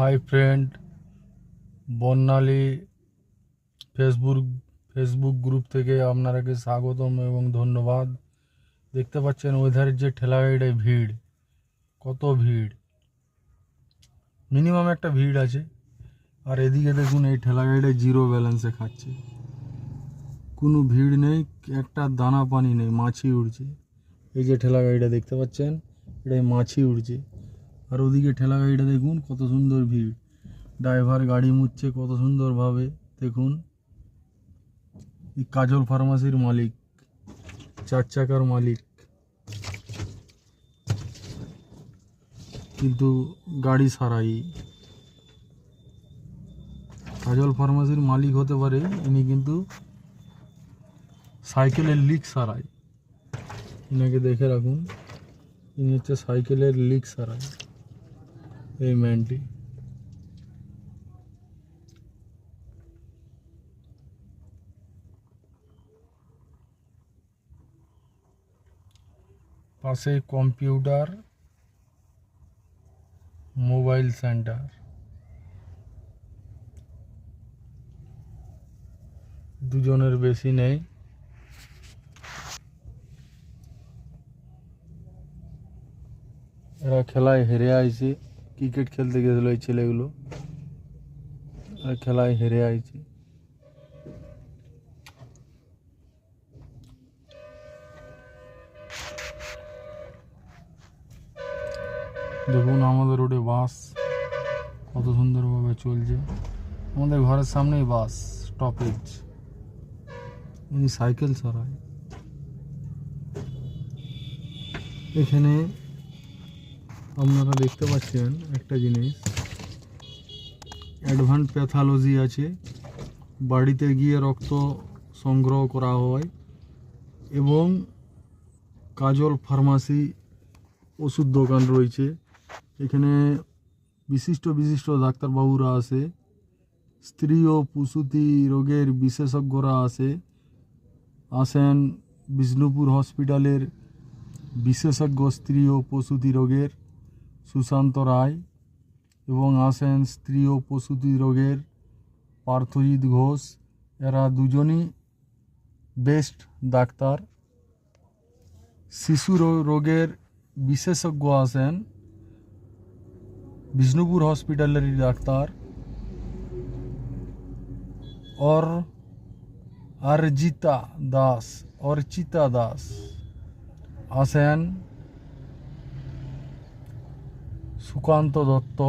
Hi friend, বর্ণালী Facebook group থেকে আপনারাকে স্বাগতম এবং ধন্যবাদ। দেখতে পাচ্ছেন ওইধারের যে ঠেলা গাড়িটায় ভিড়, কত ভিড়, মিনিমাম একটা ভিড় আছে। আর এদিকে দেখুন এই ঠেলা গাড়িটায় জিরো ব্যালেন্সে খাচ্ছে, কোনো ভিড় নেই, একটা দানা পানি নেই, মাছি উড়ছে। এই যে ঠেলা গাড়িটা দেখতে পাচ্ছেন, এটাই মাছি উড়ছে। আর ওদিকে ঠেলা গাড়িটা দেখুন কত সুন্দর ভিড়, ড্রাইভার গাড়ি মুছছে কত সুন্দরভাবে। দেখুন এই কাজল ফার্মাসির মালিক, 4 চাকার মালিক, কিন্তু গাড়ি সারাই। কাজল ফার্মাসির মালিক হতে পারে, ইনি কিন্তু সাইকেলের লিক সারাই। ইনাকে দেখে রাখুন, ইনি হচ্ছে সাইকেলের লিক সারাই এই ম্যানটি। পাশে কম্পিউটার মোবাইল সেন্টার, দুজনের বেশি নেই। এরা খেলায় হেরে আইছে, ক্রিকেট খেলতে গেছিল এই ছেলেগুলো, খেলায় হেরে আইছে। দেখুন আমাদের রোডে বাস কত সুন্দরভাবে চলছে, আমাদের ঘরের সামনেই বাস স্টপেজ। ইনি সাইকেল সারায়। এখানে আপনারা দেখতে পাচ্ছেন একটা জিনিস, অ্যাডভান্স প্যাথোলজি আছে, বাড়িতে গিয়ে রক্ত সংগ্রহ করা হয়, এবং কাজল ফার্মাসি ওষুধ দোকান রয়েছে। এখানে বিশিষ্ট ডাক্তারবাবুরা আসে, স্ত্রী ও প্রসূতি রোগের বিশেষজ্ঞরা আসেন বিষ্ণুপুর হসপিটালের বিশেষজ্ঞ স্ত্রী ও প্রসূতি রোগের সুশান্ত রায়, এবং আসেন স্ত্রী ও প্রসূতি রোগের পার্থজিৎ ঘোষ। এরা দুজনই বেস্ট ডাক্তার। শিশু রোগের বিশেষজ্ঞ আসেন বিষ্ণুপুর হসপিটালের ডাক্তার অর্চিতা দাস আসেন সুকান্ত দত্ত।